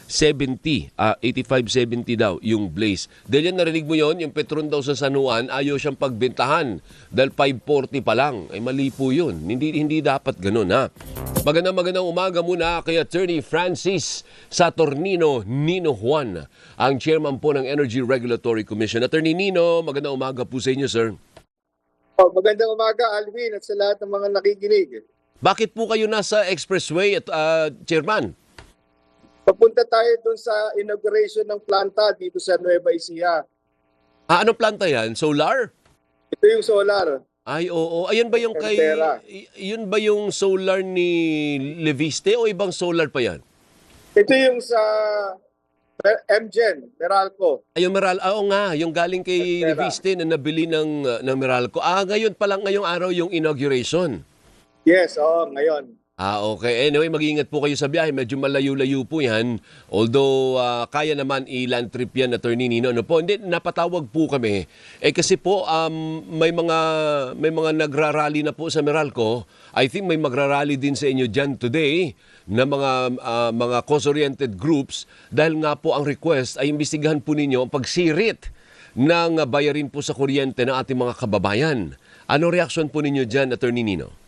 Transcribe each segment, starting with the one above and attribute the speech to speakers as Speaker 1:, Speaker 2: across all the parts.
Speaker 1: 70, 85-70 daw yung Blaze. Dahil yan, narinig mo yon, yung Petron daw sa San Juan, ayaw siyang pagbentahan dahil 540 pa lang. Ay mali po yun. Hindi dapat ganun, ha? Magandang umaga muna kay Attorney Francis Saturnino Nino Juan, ang chairman po ng Energy Regulatory Commission. Attorney Nino, magandang umaga po sa inyo, sir.
Speaker 2: Magandang umaga, Alvin, at sa lahat ng mga nakikinig.
Speaker 1: Bakit po kayo nasa expressway at chairman?
Speaker 2: Papunta tayo dun sa inauguration ng planta dito sa Nueva Ecija.
Speaker 1: Anong planta yan? Solar?
Speaker 2: Ito yung solar.
Speaker 1: Ay, oo. Ayun ba yung
Speaker 2: Pera.
Speaker 1: yun ba yung solar ni Leviste o ibang solar pa yan?
Speaker 2: Ito yung sa MGen, Meralco.
Speaker 1: Ay, yung oo nga, yung galing kay
Speaker 2: Pera.
Speaker 1: Leviste na nabili ng Meralco. Ngayon pa lang ngayong araw yung inauguration.
Speaker 2: Yes, ngayon.
Speaker 1: Okay. Anyway, mag-iingat po kayo sa biyahe. Medyo malayo-layo po yan. Although, kaya naman i-land trip yan, Attorney Nino. Ano po? Hindi, napatawag po kami. Kasi po, may mga nagrarally na po sa Meralco. I think may magrarally din sa inyo dyan today na mga cause-oriented groups. Dahil nga po ang request ay imbestigahan po ninyo ang pagsirit ng bayarin po sa kuryente ng ating mga kababayan. Ano reaksyon po ninyo dyan, Attorney Nino?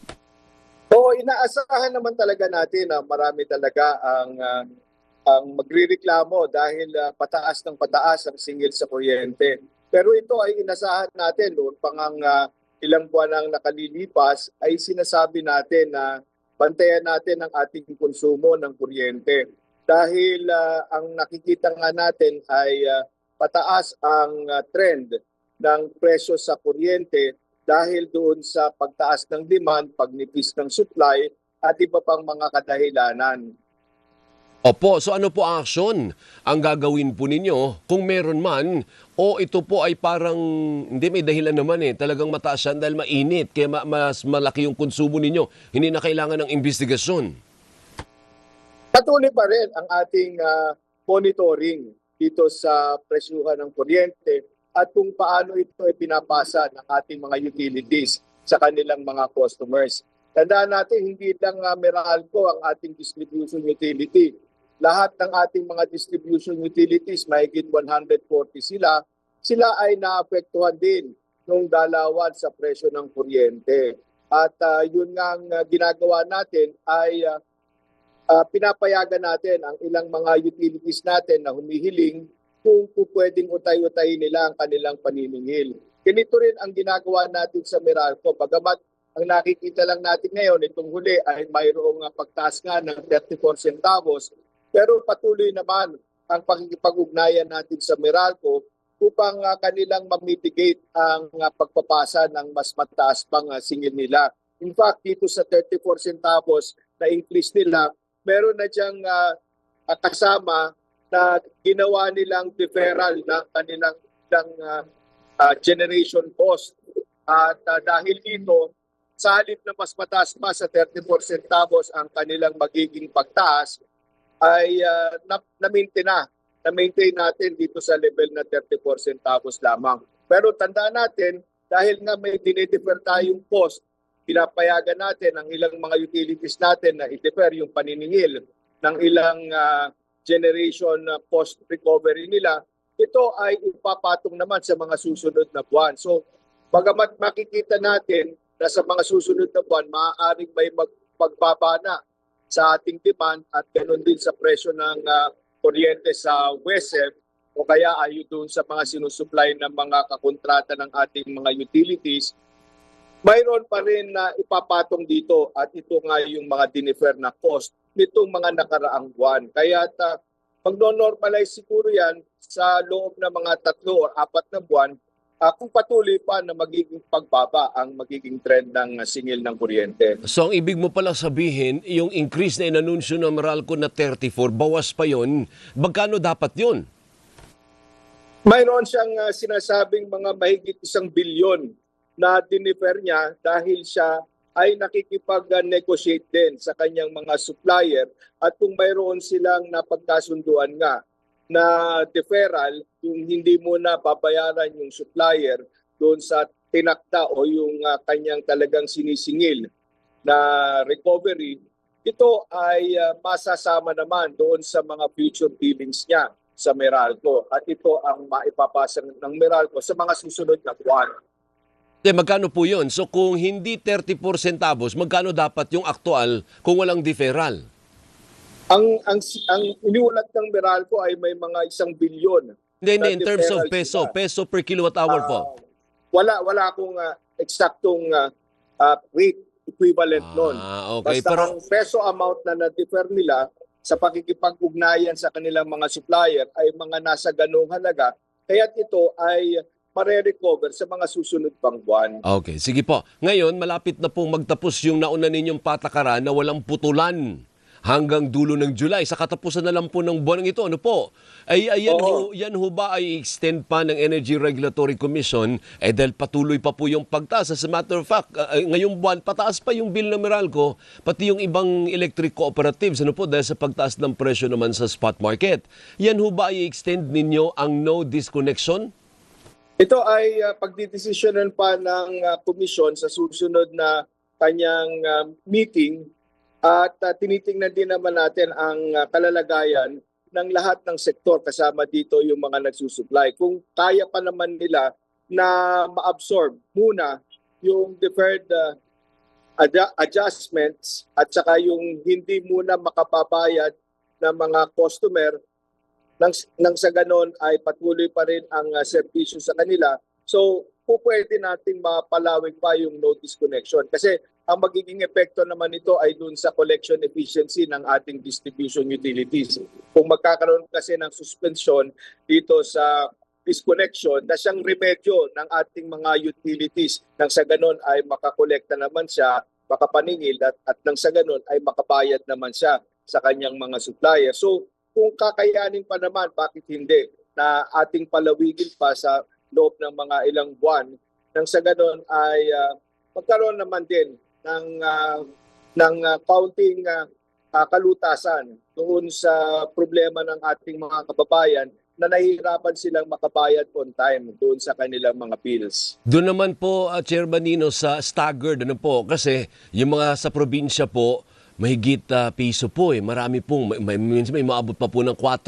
Speaker 2: Oo, inaasahan naman talaga natin na marami talaga ang magrereklamo dahil pataas ng pataas ang singil sa kuryente. Pero ito ay inasahan natin noon pang ilang buwan ang nakalilipas ay sinasabi natin na bantayan natin ang ating konsumo ng kuryente. Dahil ang nakikita nga natin ay pataas ang trend ng presyo sa kuryente dahil doon sa pagtaas ng demand, pagnipis ng supply, at iba pang mga kadahilanan.
Speaker 1: Opo, so ano po ang aksyon ang gagawin po ninyo kung meron man o ito po ay parang, hindi may dahilan naman talagang mataas yan dahil mainit kaya mas malaki yung konsumo ninyo. Hindi na kailangan ng investigasyon.
Speaker 2: Patuloy pa rin ang ating monitoring dito sa presyuhan ng kuryente at kung paano ito ay pinapasa ng ating mga utilities sa kanilang mga customers. Tandaan natin, hindi lang Meralco ang ating distribution utility. Lahat ng ating mga distribution utilities, mahigit 140 sila ay naapektuhan din ng dalawan sa presyo ng kuryente. At yun nga ang ginagawa natin ay pinapayagan natin ang ilang mga utilities natin na humihiling kung pwedeng utay-utay nila ang kanilang paniningil. Ganito rin ang ginagawa natin sa Meralco. Bagamat ang nakikita lang natin ngayon, itong huli ay mayroong pagtaas nga ng 34 centavos, pero patuloy naman ang pakikipag-ugnayan natin sa Meralco upang kanilang ma-mitigate ang pagpapasa ng mas mataas pang singil nila. In fact, dito sa 34 centavos na increase nila, meron na diyang kasama na ginawa nilang deferral ng kanilang generation cost. At dahil dito, sa halip na mas mataas pa sa 34 centavos ang kanilang magiging pagtaas, ay na-maintain natin dito sa level na 34 centavos lamang. Pero tandaan natin, dahil nga may dinedefer tayong cost, pinapayagan natin ang ilang mga utilities natin na i-defer yung paniningil ng ilang generation cost recovery nila, ito ay ipapatong naman sa mga susunod na buwan. So, bagamat makikita natin na sa mga susunod na buwan, maaaring may magbaba na sa ating demand at ganoon din sa presyo ng kuryente sa WESEF o kaya ayon doon sa mga sinusupply ng mga kakontrata ng ating mga utilities, mayroon pa rin na ipapatong dito at ito nga yung mga dinefer na cost nitong mga nakaraang buwan. Kaya magno-normalize siguro yan sa loob ng mga 3 o 4 na buwan kung patuloy pa na magiging pagbaba ang magiging trend ng singil ng kuryente.
Speaker 1: So ang ibig mo pala sabihin, yung increase na inanunsyo ng Meralco na 34, bawas pa yon. Magkano dapat yon?
Speaker 2: Mayroon siyang sinasabing mga mahigit 1 bilyon na dinefer niya dahil siya ay nakikipag-negotiate din sa kanyang mga supplier at kung mayroon silang napagkasunduan nga na deferral, yung hindi muna babayaran yung supplier doon sa tinakda o yung kanyang talagang sinisingil na recovery, ito ay masasama naman doon sa mga future billings niya sa Meralco. At ito ang maipapasa ng Meralco sa mga susunod na buwan.
Speaker 1: Magkano po yun? So kung hindi 34 centavos, magkano dapat yung aktual kung walang deferral?
Speaker 2: Ang iniulat ng Meralco ay may mga 1 bilyon
Speaker 1: Hindi,
Speaker 2: na
Speaker 1: in terms of
Speaker 2: deferral
Speaker 1: peso,
Speaker 2: sila.
Speaker 1: peso per kilowatt hour po.
Speaker 2: Wala akong eksaktong rate equivalent nun.
Speaker 1: Okay.
Speaker 2: Basta ang peso amount na na-defer nila sa pakikipag-ugnayan sa kanilang mga supplier ay mga nasa ganung halaga. Kaya't ito ay mare-recover sa mga susunod pang buwan.
Speaker 1: Okay, sige po. Ngayon, malapit na pong magtapos yung nauna ninyong patakaran na walang putulan hanggang dulo ng July. Sa katapusan na lang po ng buwan ito, ano po? Yan ho ba ay extend pa ng Energy Regulatory Commission dahil patuloy pa po yung pagtaas. As a matter of fact, ngayong buwan, pataas pa yung bill ng Meralco, pati yung ibang electric cooperatives, ano po, dahil sa pagtaas ng presyo naman sa spot market. Yan ho ba ay extend ninyo ang no disconnection?
Speaker 2: Ito ay pagdidesisyonan pa ng komisyon sa susunod na kanyang meeting at tinitingnan din naman natin ang kalalagayan ng lahat ng sektor kasama dito yung mga nagsusupply. Kung kaya pa naman nila na ma-absorb muna yung deferred adjustments at saka yung hindi muna makababayad ng mga customer nang sa ganon ay patuloy pa rin ang serbisyo sa kanila. So, pwede nating mapalawig pa yung no disconnection. Kasi ang magiging epekto naman nito ay dun sa collection efficiency ng ating distribution utilities. Kung magkakaroon kasi ng suspension dito sa disconnection na siyang remedyo ng ating mga utilities, nang sa ganon ay makakolekta naman siya, makapaningil at nang sa ganon ay makabayad naman siya sa kanyang mga supplier. So, kung kakayanin pa naman, bakit hindi na ating palawigin pa sa loob ng mga ilang buwan nang sa ganon ay magkaroon naman din ng kaunting kalutasan doon sa problema ng ating mga kababayan na nahihirapan silang makabayad on time doon sa kanilang mga bills.
Speaker 1: Doon naman po, Chairman Nino, sa staggered, ano po, kasi yung mga sa probinsya po, mahigit piso po eh. Marami pong, minsan may maabot pa po ng 4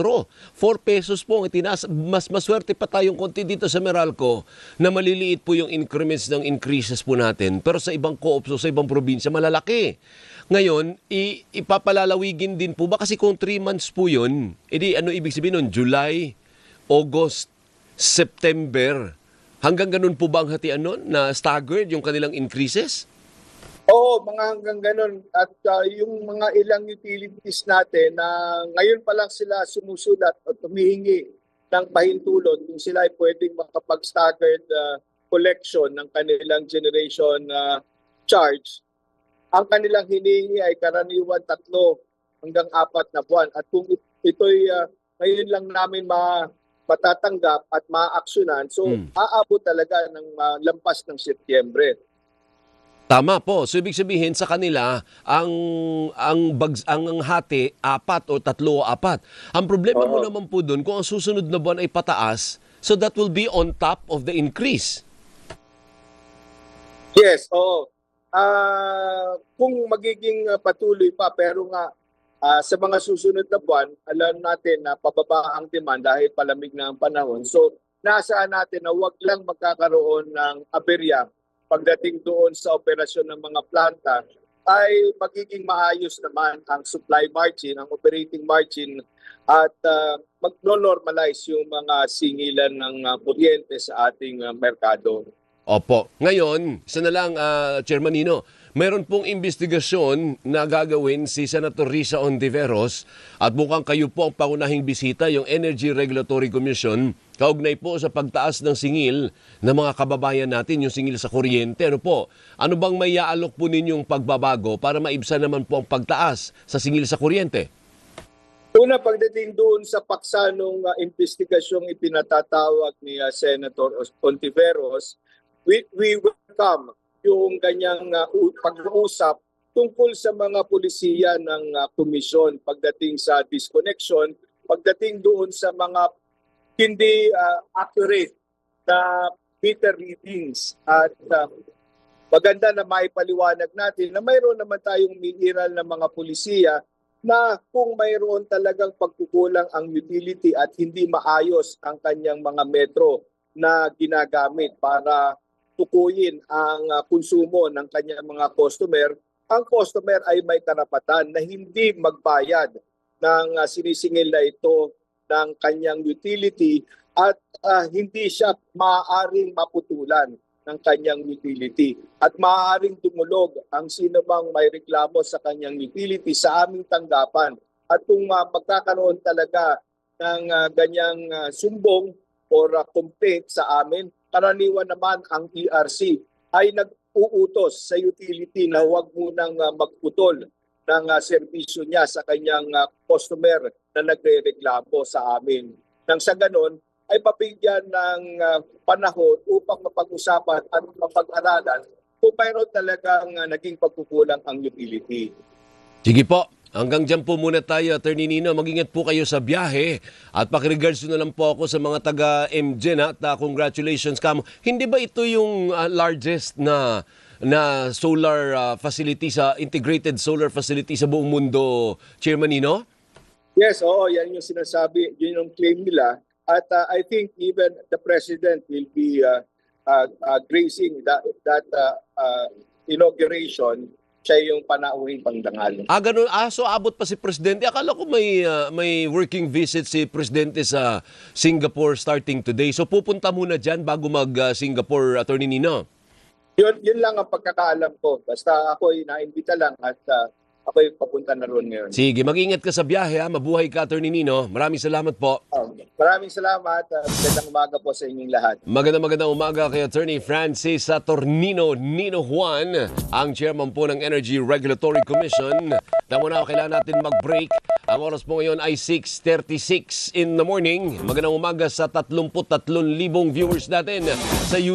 Speaker 1: pesos po ang itinas. Mas maswerte pa tayong konti dito sa Meralco na maliliit po yung increments ng increases po natin. Pero sa ibang co-ops o sa ibang probinsya, malalaki. Ngayon, ipapalalawigin din po ba? Kasi kung 3 months po yun, edi ano ibig sabihin nun? July, August, September. Hanggang ganun po ba ang hatian nun na staggered yung kanilang increases?
Speaker 2: Oo, mga hanggang ganun. At yung mga ilang utilities natin na ngayon pa lang sila sumusulat o tumihingi ng pahintulot kung sila ay pwedeng makapag-staggered collection ng kanilang generation charge. Ang kanilang hinihingi ay karaniwan 3 hanggang 4 na buwan. At kung ito'y ngayon lang namin matatanggap at maaaksyonan, so aabot talaga ng lampas ng Setyembre.
Speaker 1: Tama po. So ibig sabihin sa kanila ang hati 4 o 3 o 4. Ang problema mo naman po doon kung ang susunod na buwan ay pataas, so that will be on top of the increase.
Speaker 2: Yes, oo. Kung magiging patuloy pa pero nga sa mga susunod na buwan, alam natin na pababa ang demand dahil palamig na ang panahon. So nasaan natin na wag lang magkakaroon ng aberya pagdating doon sa operasyon ng mga planta ay magiging maayos naman ang supply margin, ang operating margin at mag-normalize yung mga singilan ng kuryente sa ating merkado.
Speaker 1: Opo. Ngayon, isa na lang, Chairman Nino, meron pong investigasyon na gagawin si Senator Risa Ontiveros at mukhang kayo po ang pangunahing bisita, yung Energy Regulatory Commission, kaugnay po sa pagtaas ng singil ng mga kababayan natin, yung singil sa kuryente. Ano bang may iaalok po ninyong pagbabago para maibsan naman po ang pagtaas sa singil sa kuryente?
Speaker 2: Una, pagdating doon sa paksa ng investigasyong ipinatatawag ni Senator Ontiveros, we welcome yung ganyang pag-uusap tungkol sa mga pulisiya ng komisyon pagdating sa disconnection, pagdating doon sa mga hindi accurate na meter readings at maganda na maipaliwanag natin na mayroon naman tayong umiiral na mga pulisiya na kung mayroon talagang pagkukulang ang utility at hindi maayos ang kanyang mga metro na ginagamit para tukuyin ang konsumo ng kanyang mga customer, ang customer ay may karapatan na hindi magbayad ng sinisingil na ito ng kanyang utility at hindi siya maaaring maputulan ng kanyang utility. At maaaring dumulog ang sino mang may reklamo sa kanyang utility sa aming tanggapan. At kung magkakaroon talaga ng ganyang sumbong or complaint sa amin, karaniwan naman ang ERC ay nag-uutos sa utility na huwag munang magputol ng serbisyo niya sa kanyang customer na nagre-reklamo sa amin. Nang sa ganon, ay mabigyan ng panahon upang mapag-usapan at mapag-aralan kung mayroon talagang naging pagkukulang ang utility.
Speaker 1: Sige po. Hanggang dyan po muna tayo, Attorney Nino. Mag-ingat po kayo sa biyahe. At pakiregards na lang po ako sa mga taga-MGen at congratulations kamo. Hindi ba ito yung largest na solar facility integrated solar facility sa buong mundo, Chairman Nino?
Speaker 2: Yes, oo, yan yung sinasabi, yun yung claim nila. At I think even the President will be gracing that inauguration. Siya yung panauhing pangdangal.
Speaker 1: Ganun. So abot pa si Presidente. Akala ko may working visit si Presidente sa Singapore starting today. So pupunta muna dyan bago mag-Singapore, Attorney Nino?
Speaker 2: Yun lang ang pagkakaalam ko. Basta ako'y naimbita lang at ako'y papunta na roon ngayon.
Speaker 1: Sige, mag-ingat ka sa biyahe ha. Mabuhay ka, Attorney Nino. Maraming salamat po.
Speaker 2: Maraming salamat. Magandang umaga po sa inyong lahat.
Speaker 1: Magandang umaga kay Attorney Francis Saturnino Nino Juan, ang chairman po ng Energy Regulatory Commission. Tama na, kailangan natin mag-break. Ang oras po ngayon ay 6:36 in the morning. Magandang umaga sa 33,000 viewers natin sa YouTube.